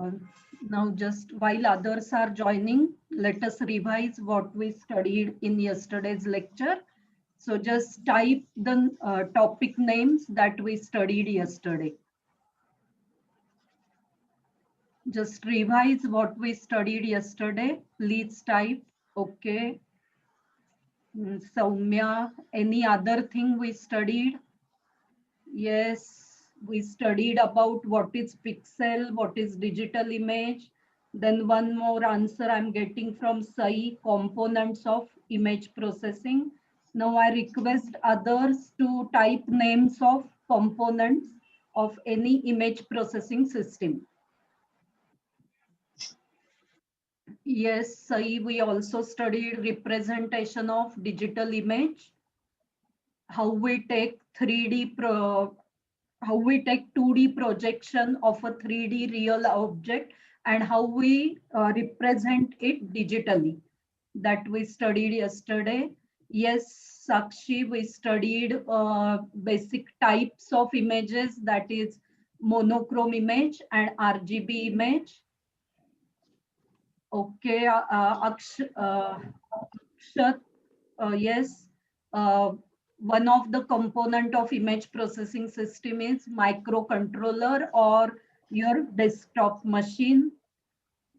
Uh, Now, just while others are joining, let us revise what we studied in yesterday's lecture. So just type the topic names that we studied yesterday. Just revise what we studied yesterday. Please type. Okay. Soumya, any other thing we studied? Yes, we studied about what is pixel, what is digital image. Then one more answer I'm getting from Sai, components of image processing. Now I request others to type names of components of any image processing system. Yes, Sai, we also studied representation of digital image, how we take 3D how we take 2D projection of a 3D real object and how we represent it digitally. That we studied yesterday. Yes, Sakshi, we studied basic types of images, that is monochrome image and RGB image. Okay, Akshat, yes, one of the component of image processing system is microcontroller or your desktop machine.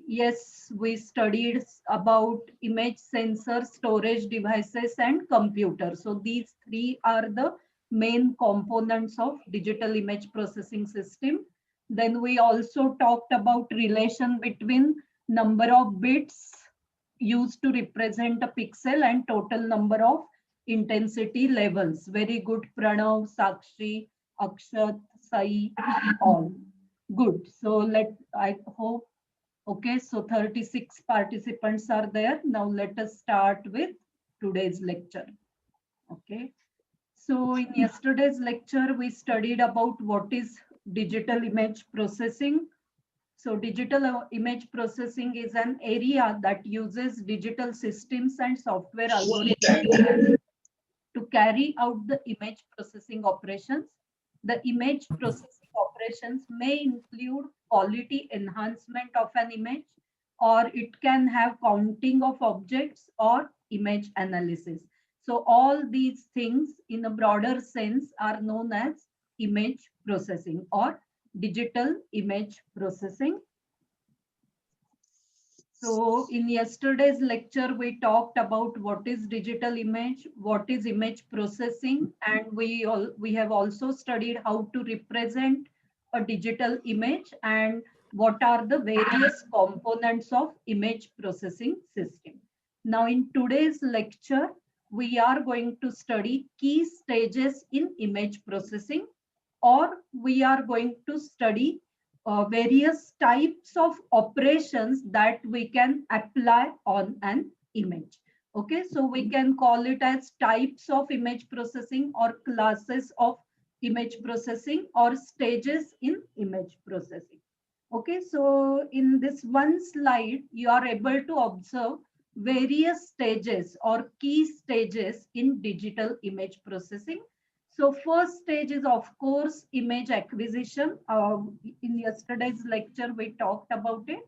Yes, we studied about image sensor, storage devices and computer. So these three are the main components of digital image processing system. Then we also talked about relation between number of bits used to represent a pixel and total number of intensity levels. Very good, Pranav, Sakshi, Akshat, Sai, all. Good. So I hope. Okay, so 36 participants are there. Now let us start with today's lecture. Okay, so in yesterday's lecture, we studied about what is digital image processing. So digital image processing is an area that uses digital systems and software algorithms to carry out the image processing operations. The image processing operations may include quality enhancement of an image, or it can have counting of objects or image analysis. So all these things in a broader sense are known as image processing or digital image processing. So in yesterday's lecture, we talked about what is digital image, what is image processing, and we have also studied how to represent a digital image and what are the various components of image processing system. Now in today's lecture, we are going to study key stages in image processing, or we are going to study various types of operations that we can apply on an image. Okay, so we can call it as types of image processing or classes of image processing or stages in image processing. Okay, so in this one slide, you are able to observe various stages or key stages in digital image processing. So first stage is, of course, image acquisition. In yesterday's lecture, we talked about it.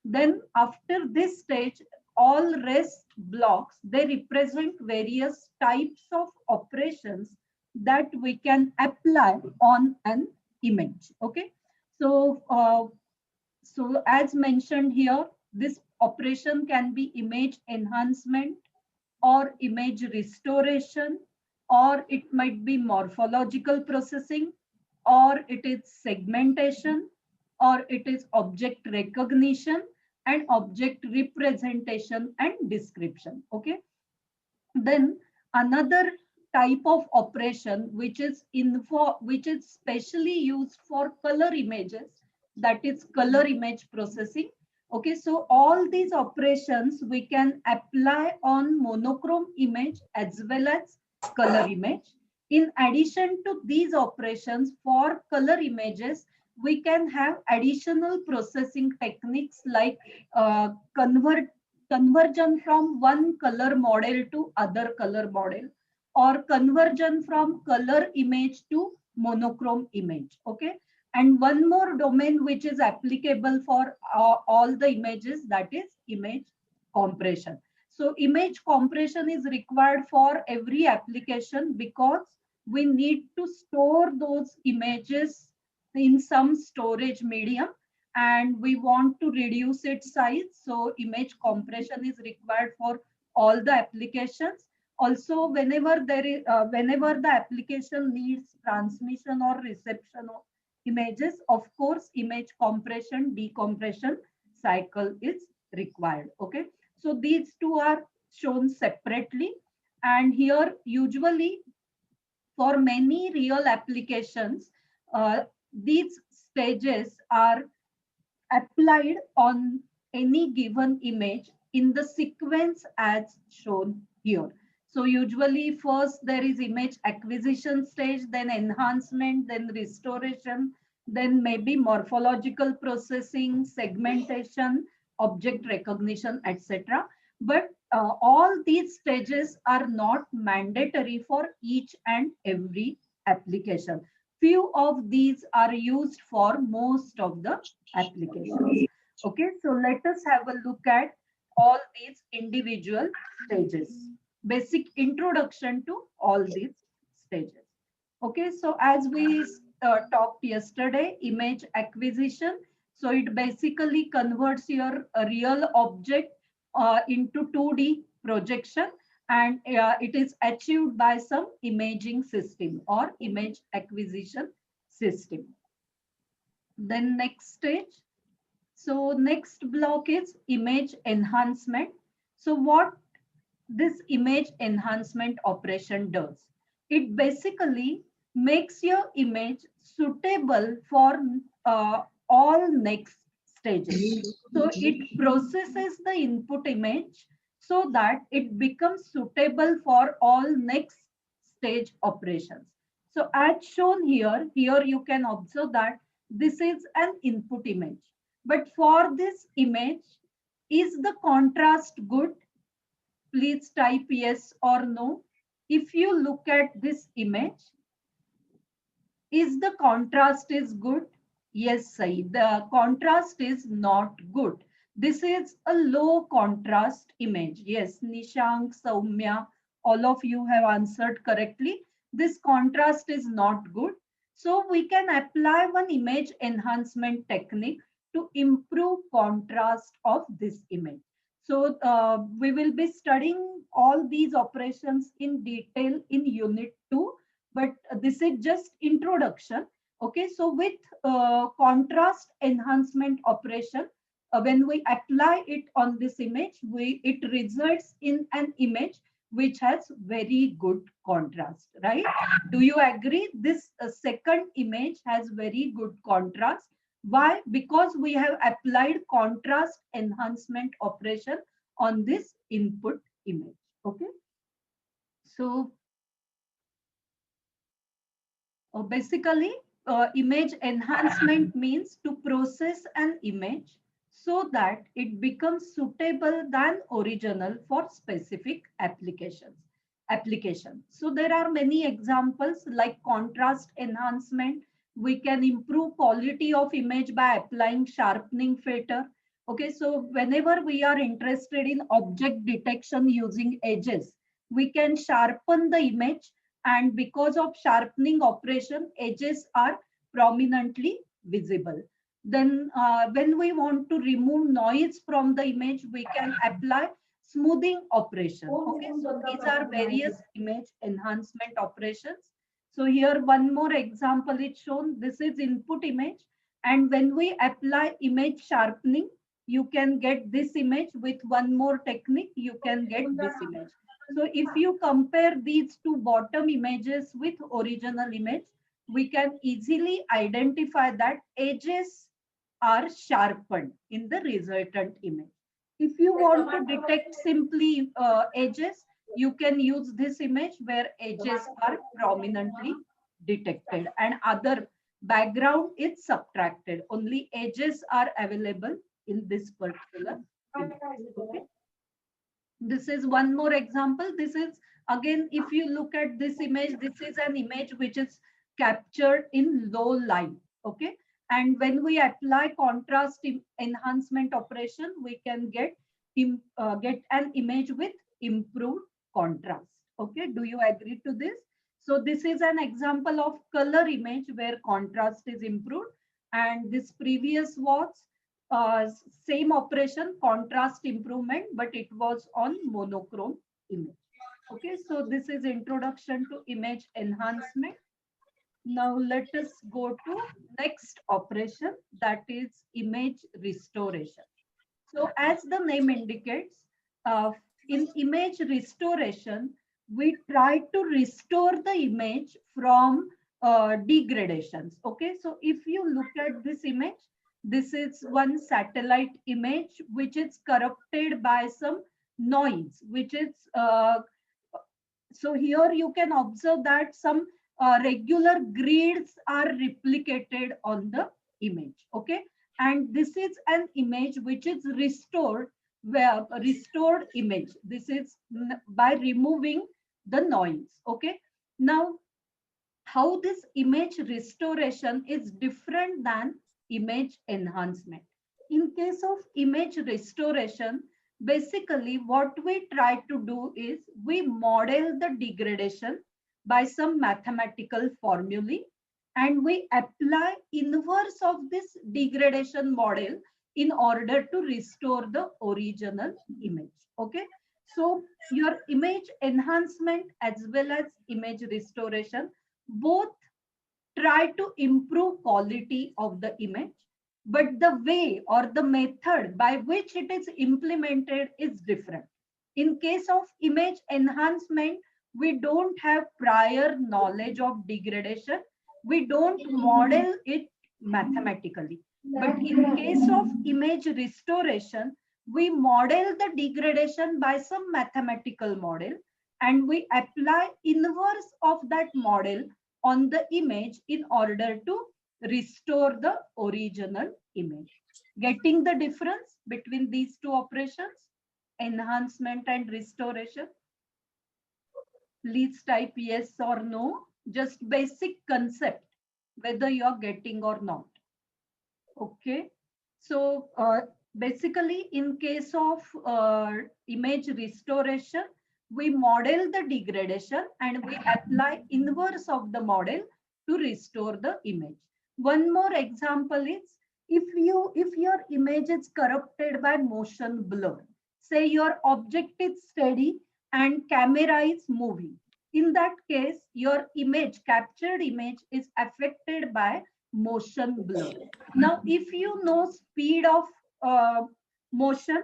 Then after this stage, all rest blocks, they represent various types of operations that we can apply on an image. Okay. So as mentioned here, this operation can be image enhancement or image restoration, or it might be morphological processing, or it is segmentation, or it is object recognition and object representation and description. Okay. Then another type of operation which is specially used for color images, that is color image processing. Okay, so all these operations we can apply on monochrome image as well as color image. In addition to these operations for color images, we can have additional processing techniques like conversion from one color model to other color model, or conversion from color image to monochrome image. Okay, And one more domain which is applicable for all the images, that is image compression. So image compression is required for every application because we need to store those images in some storage medium and we want to reduce its size. So image compression is required for all the applications. Also, whenever the application needs transmission or reception of images, of course, image compression, decompression cycle is required. Okay, so these two are shown separately. And here, usually for many real applications, these stages are applied on any given image in the sequence as shown here. So usually first there is image acquisition stage, then enhancement, then restoration, then maybe morphological processing, segmentation, object recognition, etc. But all these stages are not mandatory for each and every application. Few of these are used for most of the applications. Okay, so let us have a look at all these individual stages. Basic introduction to all these stages. Okay, so as we talked yesterday, image acquisition. So it basically converts your real object into 2D projection, and it is achieved by some imaging system or image acquisition system. Then next stage. So next block is image enhancement. So what this image enhancement operation does, it basically makes your image suitable for all next stages. So it processes the input image so that it becomes suitable for all next stage operations. So as shown here, you can observe that this is an input image. But for this image, is the contrast good? Please type yes or no. If you look at this image, is the contrast is good? Yes, Sai. The contrast is not good. This is a low contrast image. Yes, Nishank, Soumya, all of you have answered correctly. This contrast is not good. So we can apply one image enhancement technique to improve contrast of this image. So we will be studying all these operations in detail in unit 2, but this is just introduction. Okay, so with contrast enhancement operation, when we apply it on this image, it results in an image which has very good contrast, right? Do you agree? This second image has very good contrast. Why? Because we have applied contrast enhancement operation on this input image. Okay, so basically, image enhancement means to process an image so that it becomes suitable than original for specific application. So there are many examples like contrast enhancement. We can improve quality of image by applying sharpening filter. Okay, so whenever we are interested in object detection using edges, we can sharpen the image, and because of sharpening operation, edges are prominently visible. Then when we want to remove noise from the image, we can apply smoothing operation. Okay, so these are various image enhancement operations. So here one more example is shown. This is input image, and when we apply image sharpening, you can get this image. With one more technique, you can get this image. So if you compare these two bottom images with original image, we can easily identify that edges are sharpened in the resultant image. If you want to detect simply edges, you can use this image where edges are prominently detected and other background is subtracted. Only edges are available in this particular image. Okay. This is one more example. This is again, if you look at this image, this is an image which is captured in low light. Okay, And when we apply contrast enhancement operation, we can get an image with improved contrast. Okay, do you agree to this? So this is an example of color image where contrast is improved, and this previous was same operation, contrast improvement, but it was on monochrome image. Okay, so this is introduction to image enhancement. Now let us go to next operation, that is image restoration. So as the name indicates, in image restoration, we try to restore the image from degradations. Okay, so if you look at this image, this is one satellite image which is corrupted by some noise, which is so here you can observe that some regular grids are replicated on the image. Okay, and this is an image which is restored, where restored image, this is by removing the noise. Okay, now how this image restoration is different than image enhancement. In case of image restoration, basically what we try to do is we model the degradation by some mathematical formulae, and we apply inverse of this degradation model in order to restore the original image. Okay, so your image enhancement as well as image restoration both try to improve quality of the image, but the way or the method by which it is implemented is different. In case of image enhancement, we don't have prior knowledge of degradation. We don't model it mathematically. But in case of image restoration, we model the degradation by some mathematical model, and we apply inverse of that model on the image in order to restore the original image. Getting the difference between these two operations, enhancement and restoration? Please type yes or no, just basic concept, whether you're getting or not. Okay, so basically in case of image restoration, we model the degradation and we apply inverse of the model to restore the image. One more example is, if your image is corrupted by motion blur, say your object is steady and camera is moving. In that case, your image, captured image, is affected by motion blur. Now, if you know speed of motion,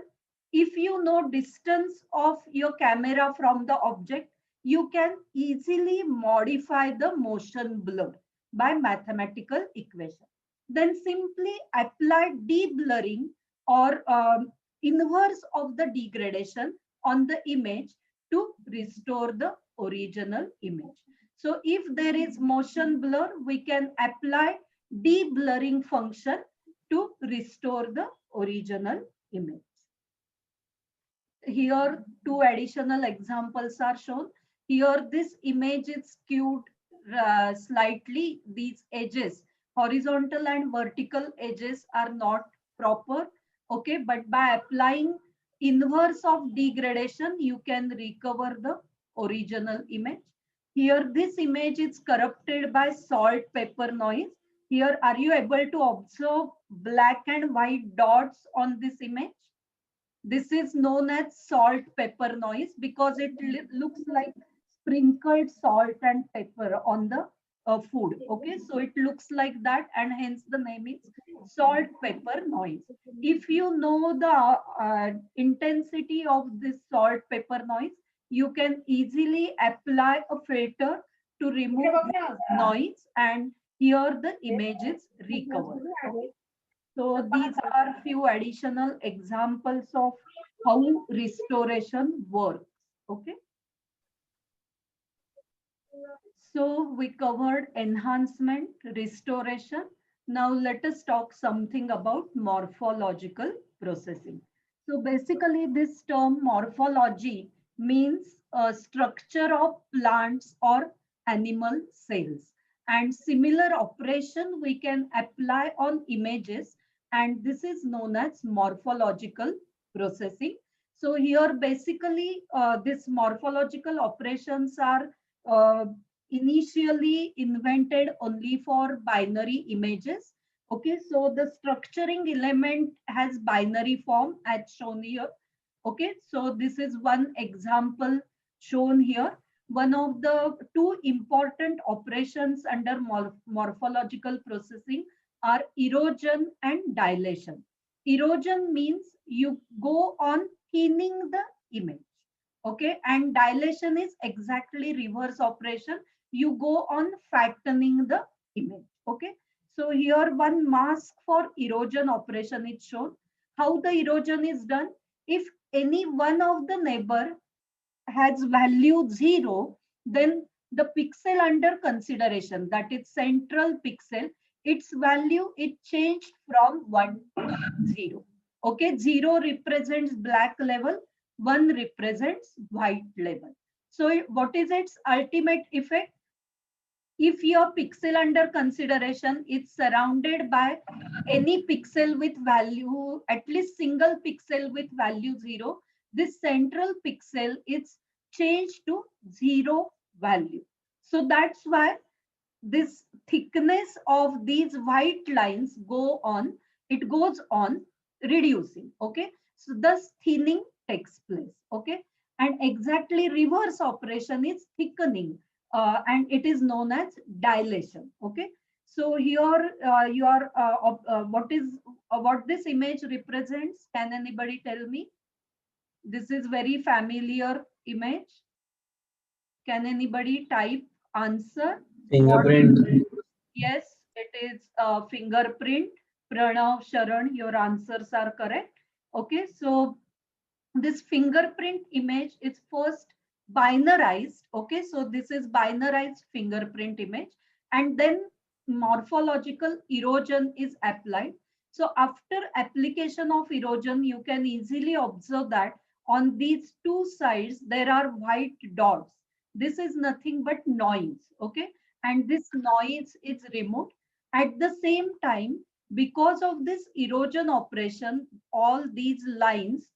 if you know distance of your camera from the object, you can easily modify the motion blur by mathematical equation. Then simply apply deblurring or inverse of the degradation on the image to restore the original image. So if there is motion blur, we can apply deblurring function to restore the original image. Here two additional examples are shown. Here this image is skewed slightly. These edges, horizontal and vertical edges, are not proper. Okay, but by applying inverse of degradation, you can recover the original image. Here this image is corrupted by salt pepper noise. Here, are you able to observe black and white dots on this image? This is known as salt pepper noise because it looks like sprinkled salt and pepper on the food. Okay, so it looks like that, and hence the name is salt pepper noise. If you know the intensity of this salt pepper noise, you can easily apply a filter to remove this noise, and here the image is recovered. Okay? So these are few additional examples of how restoration works. Okay. So we covered enhancement, restoration. Now let us talk something about morphological processing. So basically this term morphology means a structure of plants or animal cells. And similar operation we can apply on images, and this is known as morphological processing. So here basically this morphological operations are uh, initially invented only for binary images. Okay, so the structuring element has binary form as shown here. Okay, so this is one example shown here. One of the two important operations under morphological processing are erosion and dilation. Erosion means you go on thinning the image. Okay, and dilation is exactly reverse operation. You go on fattening the image. Okay, so here one mask for erosion operation is shown. How the erosion is done? If any one of the neighbor has value 0, then the pixel under consideration, that is central pixel, its value is changed from 1 to 0. Okay, 0 represents black level, 1 represents white level. So what is its ultimate effect? If your pixel under consideration is surrounded by any pixel with value, at least single pixel with value 0, this central pixel is changed to 0 value. So that's why this thickness of these white lines it goes on reducing. Okay, so thus thinning takes place. Okay, and exactly reverse operation is thickening, and it is known as dilation. Okay, so here your what this image represents, can anybody tell me? This is very familiar image. Can anybody type answer? What? Fingerprint. Yes, it is a fingerprint. Pranav, Sharan, your answers are correct. Okay, so this fingerprint image is first binarized. Okay, so this is binarized fingerprint image, and then morphological erosion is applied. So after application of erosion, you can easily observe that on these two sides there are white dots. This is nothing but noise. Okay, and this noise is removed. At the same time, because of this erosion operation, all these lines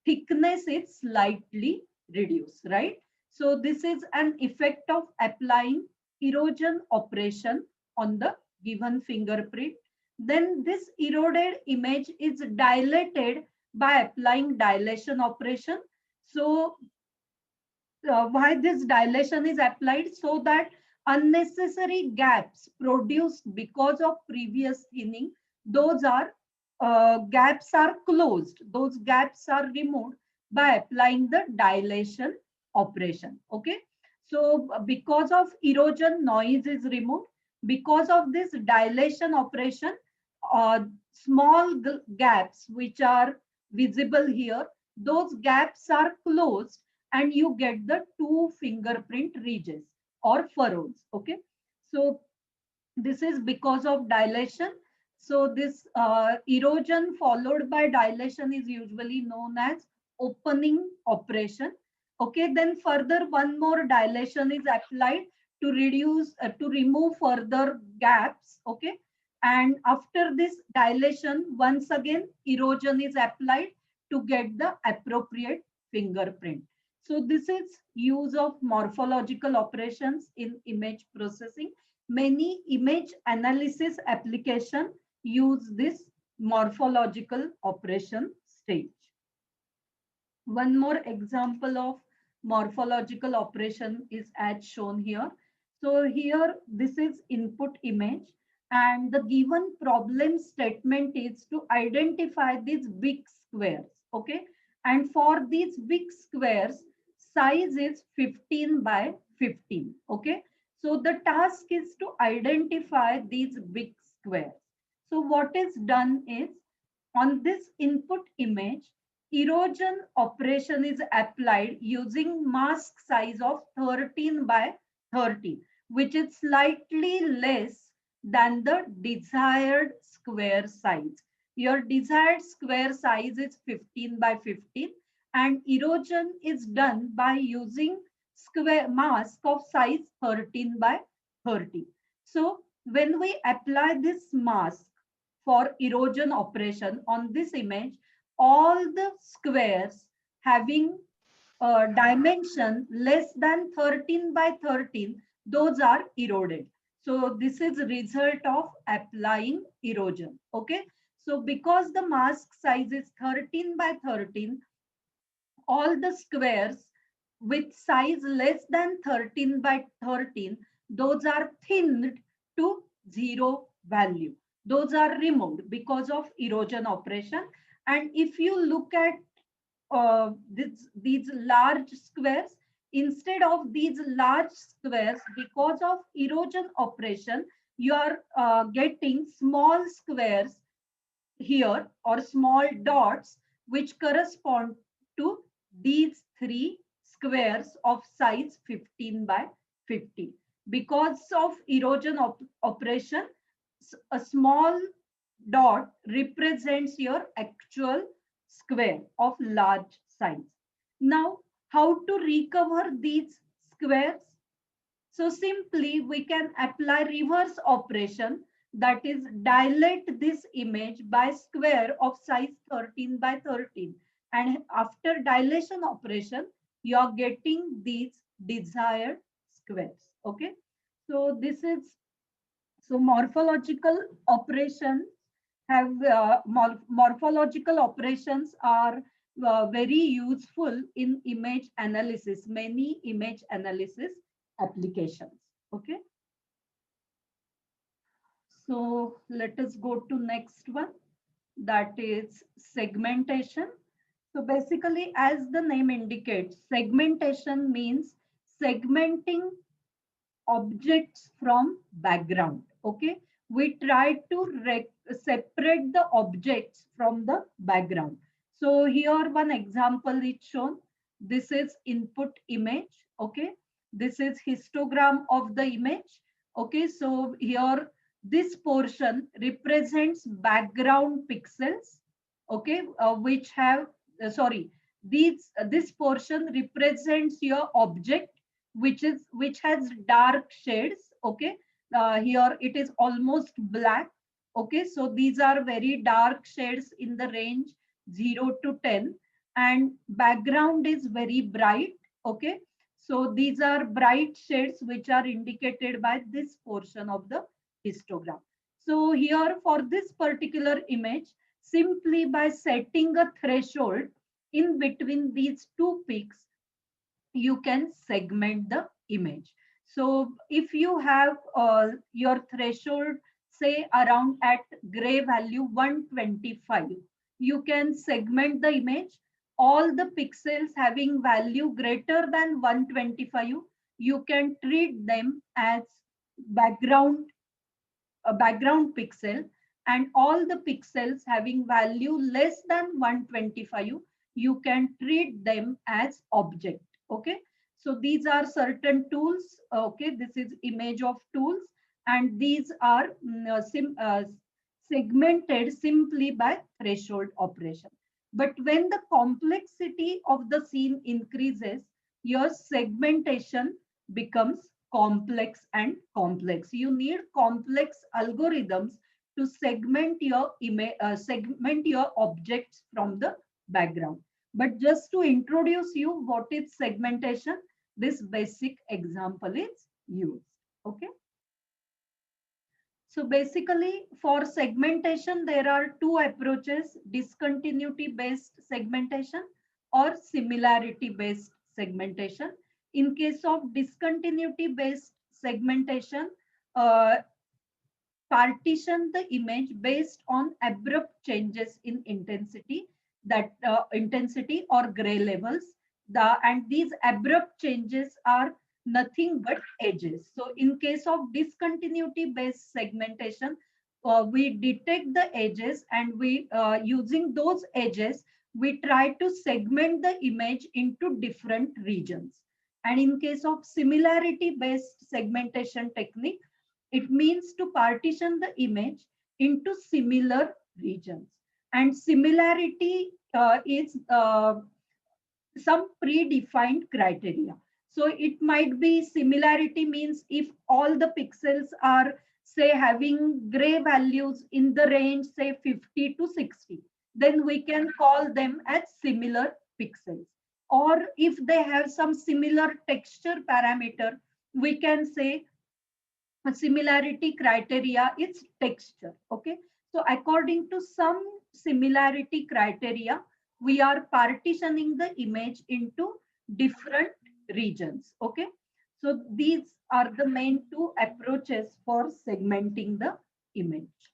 thickness is slightly reduced, right? So this is an effect of applying erosion operation on the given fingerprint. Then this eroded image is dilated by applying dilation operation. So why this dilation is applied? So that unnecessary gaps produced because of previous thinning, those are gaps are closed, those gaps are removed by applying the dilation operation. Okay, so because of erosion, noise is removed. Because of this dilation operation, small gaps which are visible here, those gaps are closed, and you get the two fingerprint ridges or furrows. Okay, so this is because of dilation. So this erosion followed by dilation is usually known as opening operation. Okay, then further one more dilation is applied to to remove further gaps. Okay, and after this dilation, once again erosion is applied to get the appropriate fingerprint. So this is use of morphological operations in image processing. Many image analysis application use this morphological operation stage. One more example of morphological operation is as shown here. So here this is input image, and the given problem statement is to identify these big squares. Okay, and for these big squares size is 15 by 15. Okay, so the task is to identify these big squares. So what is done is, on this input image, erosion operation is applied using mask size of 13 by 13, which is slightly less than the desired square size. Your desired square size is 15 by 15, and erosion is done by using square mask of size 13 by 30. So when we apply this mask for erosion operation on this image, all the squares having a dimension less than 13 by 13, those are eroded. So this is result of applying erosion. Okay. So because the mask size is 13 by 13, all the squares with size less than 13 by 13, those are thinned to zero value. Those are removed because of erosion operation. And if you look at these large squares, instead of these large squares, because of erosion operation, you are getting small squares here, or small dots, which correspond to these three squares of size 15 by 50. Because of erosion operation, a small dot represents your actual square of large size. Now, how to recover these squares? So simply we can apply reverse operation, that is dilate this image by square of size 13 by 13. And after dilation operation, you are getting these desired squares. Okay. So this is, so morphological operations have morphological operations are very useful in image analysis, many image analysis applications. Okay, so let us go to next one, that is segmentation. So basically, as the name indicates, segmentation means segmenting objects from background. Okay, we try to separate the objects from the background. So here one example is shown. This is input image. Okay, this is histogram of the image. Okay, so here this portion represents background pixels. Okay, which have sorry, these this portion represents your object, which has dark shades. Okay, here it is almost black. Okay, so these are very dark shades in the range 0 to 10, and background is very bright. Okay, so these are bright shades which are indicated by this portion of the histogram. So here for this particular image, simply by setting a threshold in between these two peaks, you can segment the image. So if you have your threshold, say around at gray value 125, you can segment the image. All the pixels having value greater than 125, you can treat them as background a background pixel, and all the pixels having value less than 125, you can treat them as object. Okay, so these are certain tools. Okay, this is image of tools, and these are segmented simply by threshold operation. But when the complexity of the scene increases, your segmentation becomes complex and complex. You need complex algorithms to segment your objects from the background. But just to introduce you what is segmentation, this basic example is used. Okay. So basically for segmentation, there are two approaches: discontinuity based segmentation or similarity based segmentation. In case of discontinuity based segmentation, uh, partition the image based on abrupt changes in intensity, that intensity or gray levels. And these abrupt changes are nothing but edges. So in case of discontinuity based segmentation, we detect the edges, and we using those edges, we try to segment the image into different regions. And in case of similarity based segmentation technique, it means to partition the image into similar regions. And similarity is some predefined criteria. So it might be similarity means if all the pixels are say having gray values in the range say 50 to 60, then we can call them as similar pixels. Or if they have some similar texture parameter, we can say similarity criteria is texture. Okay, so according to some similarity criteria, we are partitioning the image into different regions. Okay, so these are the main two approaches for segmenting the image.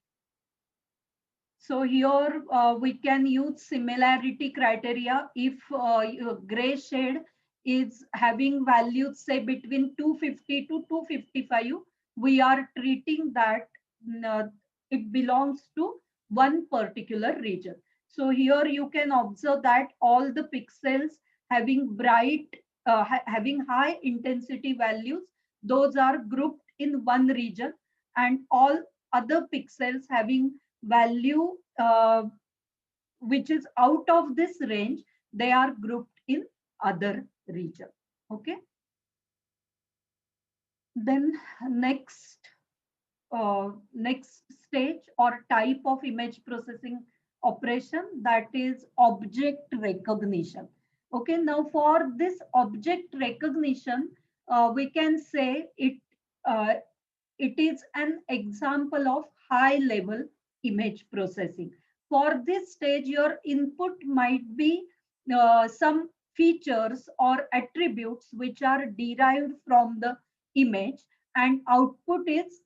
So here we can use similarity criteria if gray shade is having values say between 250 to 255, we are treating that it belongs to one particular region. So here you can observe that all the pixels having bright, having high intensity values, those are grouped in one region, and all other pixels having value which is out of this range, they are grouped in other region. Okay, then next stage or type of image processing operation, that is object recognition. Okay, now for this object recognition, we can say uh, it is an example of high level image processing. For this stage, your input might be some features or attributes which are derived from the image, and output is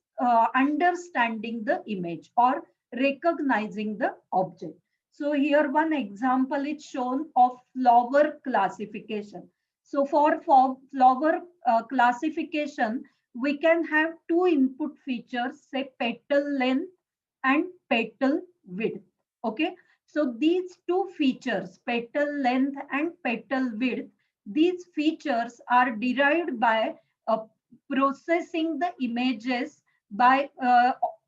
understanding the image or recognizing the object. So here one example is shown of flower classification. So for flower classification, we can have two input features, say petal length and petal width. Okay, so these two features, petal length and petal width, these features are derived by uh, processing the images by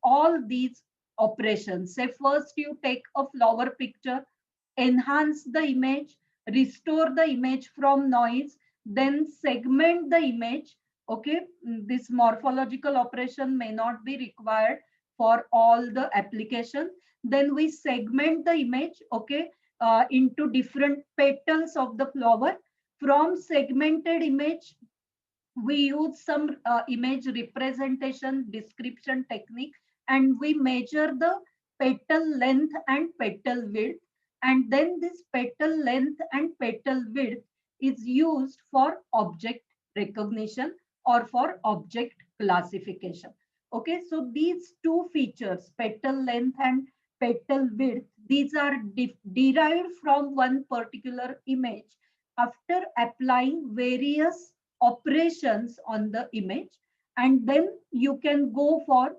all these operations. Say first you take a flower picture, enhance the image, restore the image from noise, then segment the image. Okay, this morphological operation may not be required for all the application. Then we segment the image, okay, into different petals of the flower. From segmented image, we use some image representation description technique, and we measure the petal length and petal width, and then this petal length and petal width is used for object recognition or for object classification. Okay, so these two features, petal length and petal width, these are derived from one particular image after applying various operations on the image, and then you can go for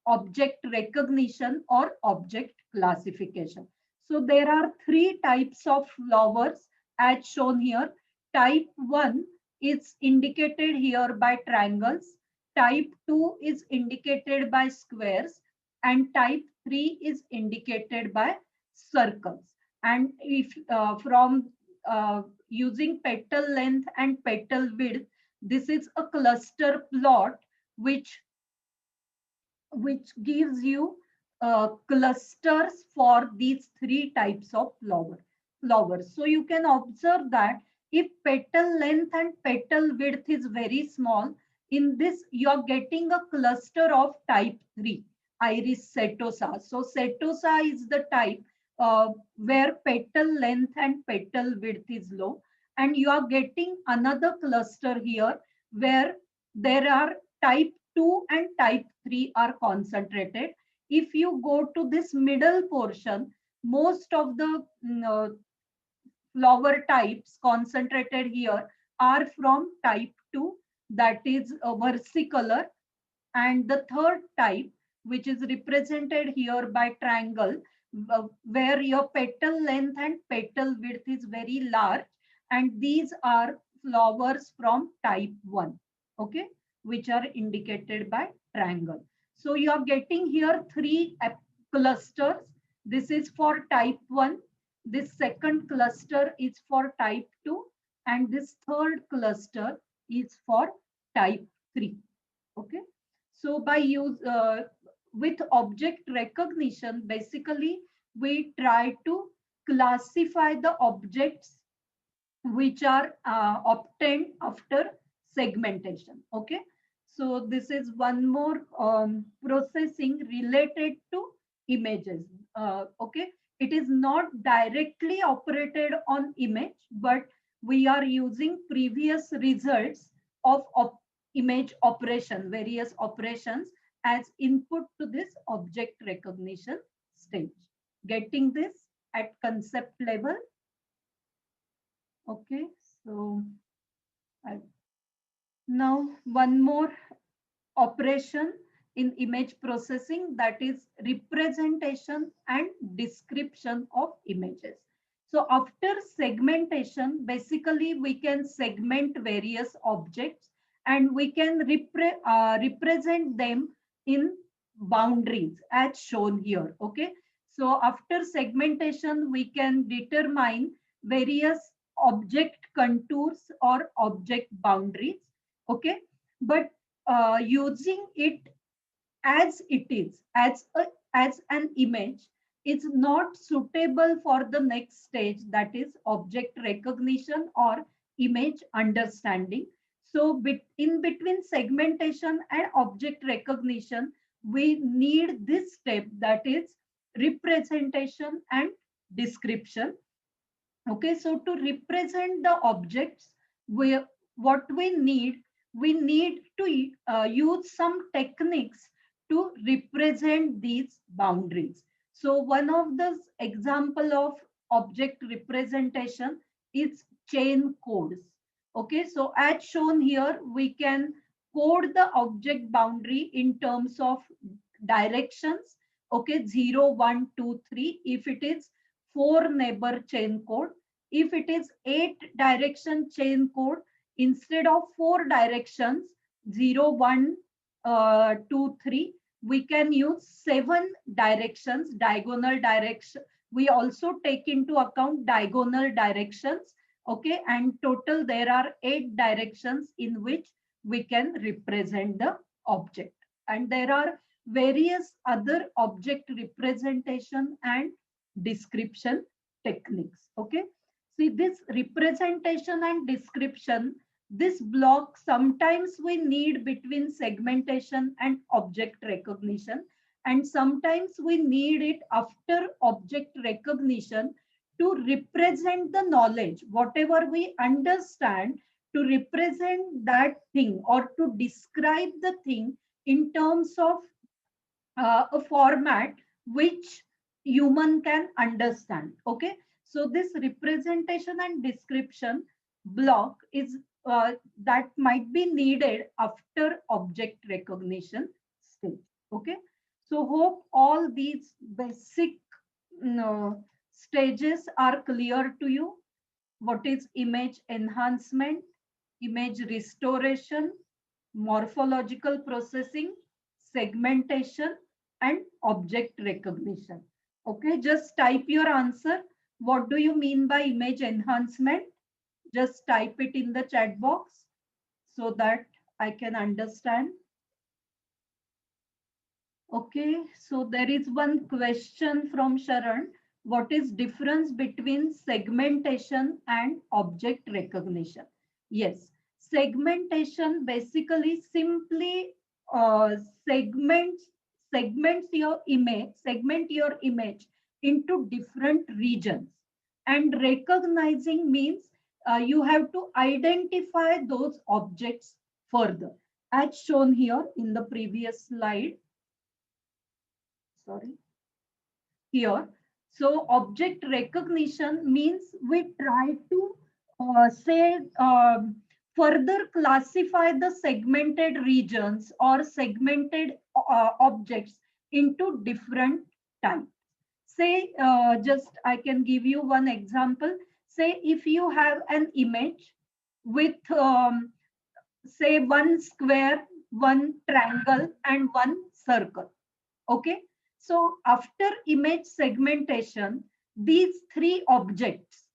object recognition or object classification. So there are three types of flowers as shown here. Type 1 is indicated here by triangles, type 2 is indicated by squares, and type 3 is indicated by circles. And if from using petal length and petal width, this is a cluster plot which gives you clusters for these three types of flowers. So you can observe that if petal length and petal width is very small, in this you're getting a cluster of type 3, Iris setosa. So setosa is the type where petal length and petal width is low. And you are getting another cluster here where there are type 2 and type 3 are concentrated. If you go to this middle portion, most of the flower types concentrated here are from type 2, that is versicolor, and the third type, which is represented here by triangle, where your petal length and petal width is very large, and these are flowers from type 1, okay, which are indicated by triangle. So you are getting here three clusters. This is for type 1, this second cluster is for type 2, and this third cluster is for type 3. Okay, so by use with object recognition, basically we try to classify the objects which are obtained after segmentation. Okay, so this is one more processing related to images. Okay, it is not directly operated on image, but we are using previous results of image operation, various operations, as input to this object recognition stage. Getting this at concept level? Okay, so now one more operation in image processing, that is representation and description of images. So after segmentation, basically we can segment various objects and we can represent them in boundaries as shown here. Okay, so after segmentation we can determine various object contours or object boundaries. Okay, but using it as it is, as an image, is not suitable for the next stage, that is object recognition or image understanding. So in between segmentation and object recognition, we need this step, that is representation and description. Okay, so to represent the objects, what we need to use some techniques to represent these boundaries. So one of the example of object representation is chain codes. Okay, so as shown here, we can code the object boundary in terms of directions. Okay, 0, 1, 2, 3. If it is 4 neighbor chain code, if it is 8 direction chain code, instead of 4 directions, 0, 1, 2, 3, we can use 7 directions, diagonal direction. We also take into account diagonal directions. Okay, and total there are 8 directions in which we can represent the object. And there are various other object representation and description techniques. Okay, see this representation and description, this block sometimes we need between segmentation and object recognition, and sometimes we need it after object recognition to represent the knowledge, whatever we understand, to represent that thing or to describe the thing in terms of a format which human can understand. Okay, so this representation and description block is that might be needed after object recognition stage. Okay, so hope all these basic stages are clear to you. What is image enhancement, image restoration, morphological processing, segmentation, and object recognition. Okay, just type your answer. What do you mean by image enhancement? Just type it in the chat box so that I can understand. Okay, so there is one question from Sharan. What is difference between segmentation and object recognition? Yes, segmentation basically simply uh, segments segment your image into different regions. And recognizing means you have to identify those objects further, as shown here in the previous slide. Sorry, here. So object recognition means we try to say further classify the segmented regions or segmented objects into different types. Say, just I can give you one example. Say if you have an image with say one square, one triangle, and one circle. Okay, so after image segmentation, these three objects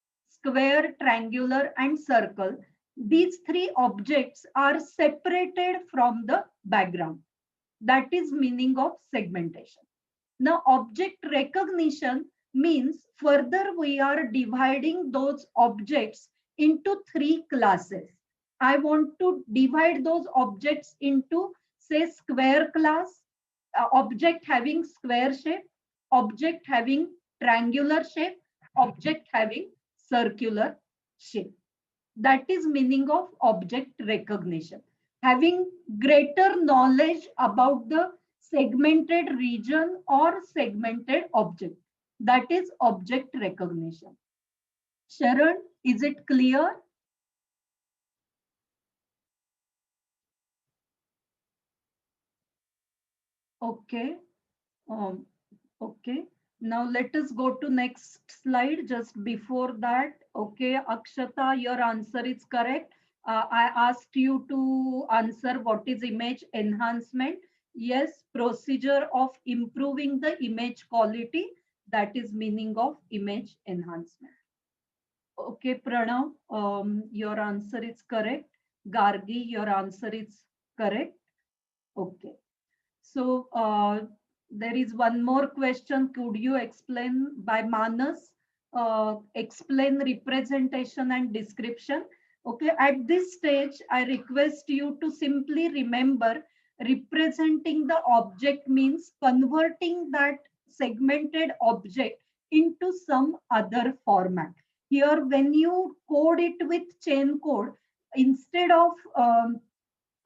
square, triangular, and circle. These three objects are separated from the background. That is meaning of segmentation. Now, object recognition means further we are dividing those objects into three classes. I want to divide those objects into, say, square class, object having square shape, object having triangular shape, object having circular shape. That is meaning of object recognition. Having greater knowledge about the segmented region or segmented object. That is object recognition. Sharon, is it clear? Okay. Um, okay. Now let us go to next slide. Just before that, okay, Akshata, your answer is correct. I asked you to answer what is image enhancement. Yes, procedure of improving the image quality. That is meaning of image enhancement. Okay, Pranav, your answer is correct. Gargi, your answer is correct. Okay. So there is one more question. Could you explain by Manas? Explain representation and description. Okay, at this stage, I request you to simply remember representing the object means converting that segmented object into some other format. Here, when you code it with chain code, instead of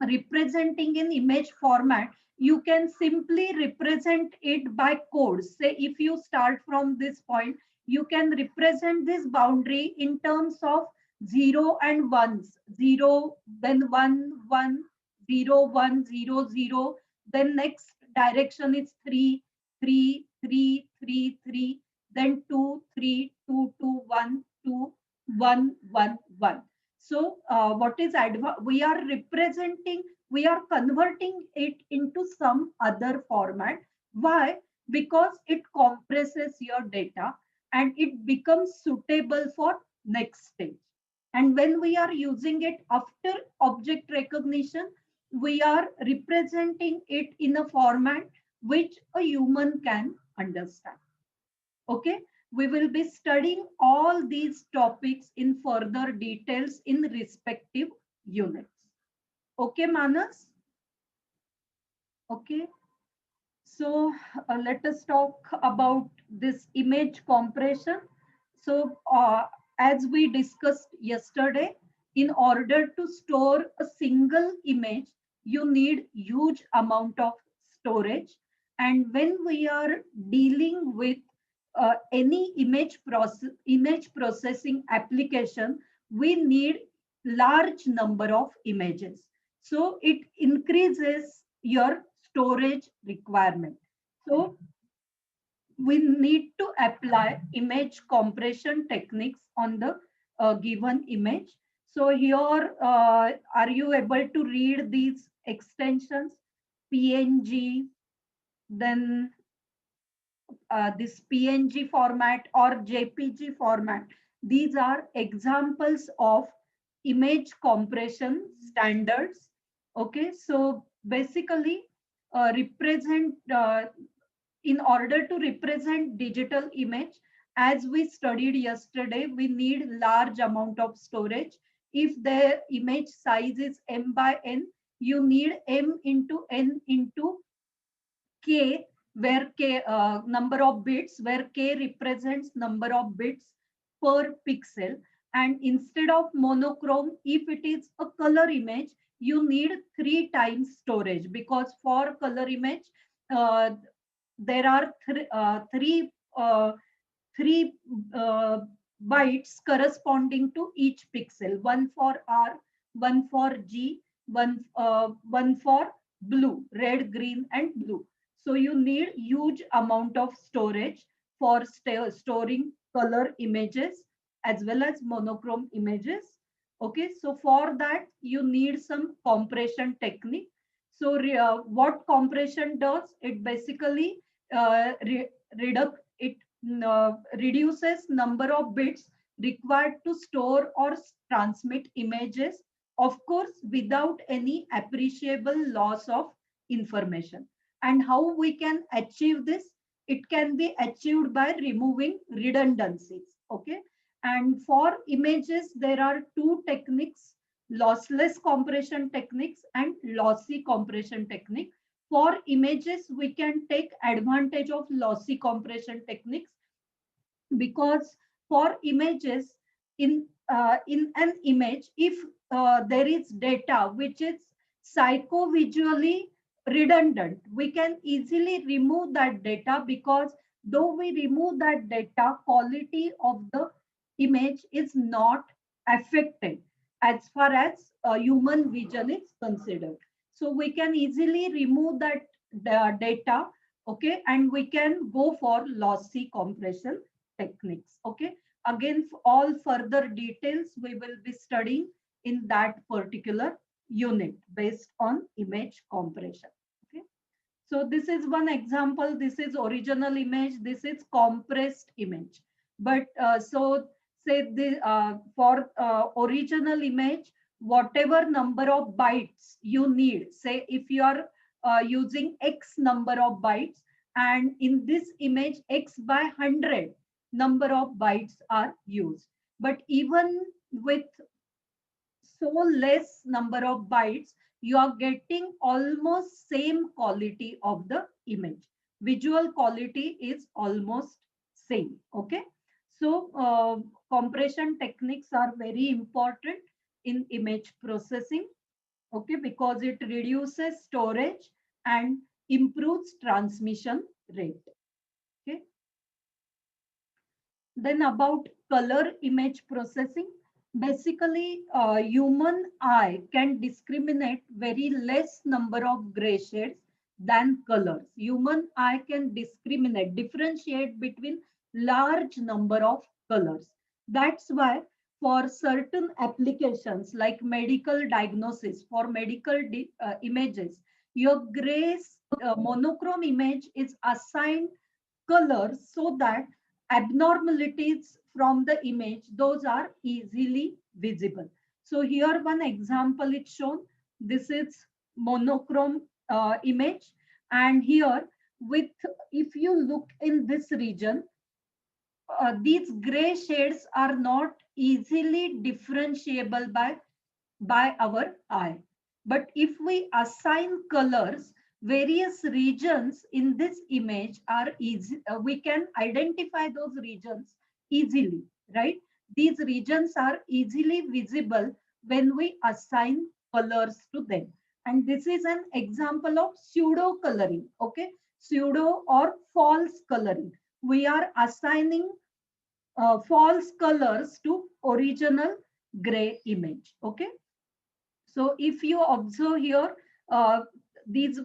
representing in image format, you can simply represent it by codes. Say if you start from this point, you can represent this boundary in terms of 0 and 1s. 0, then 1, 1, 0, 1, 0, 0. Then next direction is 3, 3, 3, 3, 3. Then 2, 3, 2, 2, 1, 2, 1, 1, 1. So what is we are representing, we are converting it into some other format. Why? Because it compresses your data and it becomes suitable for next stage. And when we are using it after object recognition, we are representing it in a format which a human can understand. Okay, we will be studying all these topics in further details in respective units. Okay, Manas? Okay. So let us talk about this image compression. So as we discussed yesterday, in order to store a single image, you need huge amount of storage. And when we are dealing with any image processing application, we need large number of images. So it increases your storage requirement. So we need to apply image compression techniques on the given image. So here, are you able to read these extensions? PNG, then this PNG format or JPG format. These are examples of image compression standards. Okay, so basically in order to represent digital image, as we studied yesterday, we need large amount of storage. If the image size is m by n, you need m into n into k, where k number of bits, where k represents number of bits per pixel. And instead of monochrome, if it is a color image, you need 3 times storage, because for color image uh, there are three bytes corresponding to each pixel, one for R, one for G, one for blue, red, green, and blue. So you need huge amount of storage for storing color images as well as monochrome images. Okay, so for that you need some compression technique. So what compression does, it basically uh, re reduces number of bits required to store or transmit images, of course, without any appreciable loss of information. And how we can achieve this? It can be achieved by removing redundancies. Okay. And for images, there are two techniques: lossless compression techniques and lossy compression technique. For images, we can take advantage of lossy compression techniques, because for images, in an image, if there is data which is psychovisually redundant, we can easily remove that data, because though we remove that data, quality of the image is not affected as far as human vision is considered. So we can easily remove that data. Okay, and we can go for lossy compression techniques. Okay, again, all further details we will be studying in that particular unit based on image compression. Okay, so this is one example. This is original image, this is compressed image. But so say the for original image, whatever number of bytes you need, say if you are using x number of bytes, and in this image x by 100 number of bytes are used. But even with so less number of bytes, you are getting almost same quality of the image. Visual quality is almost same. Okay. So compression techniques are very important in image processing. Okay, because it reduces storage and improves transmission rate. Okay. Then about color image processing. Basically, human eye can discriminate very less number of gray shades than colors. Human eye can differentiate between large number of colors. That's why for certain applications like medical diagnosis, for medical images, your gray monochrome image is assigned colors so that abnormalities from the image, those are easily visible. So here one example is shown. This is monochrome image, and here with, if you look in this region, these gray shades are not easily differentiable by our eye. But if we assign colors, various regions in this image are easy, we can identify those regions easily, right? These regions are easily visible when we assign colors to them. And this is an example of pseudo coloring. Okay, pseudo or false coloring. We are assigning false colors to original gray image. Okay. So if you observe here, these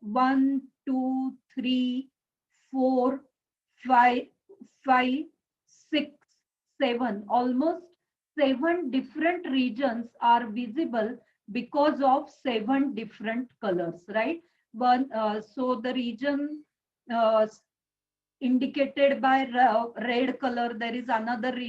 1, 2, 3, 4, 5, 5, 6, 7, almost 7 different regions are visible because of 7 different colors, right? One, so the region uh, indicated by red color, there is another region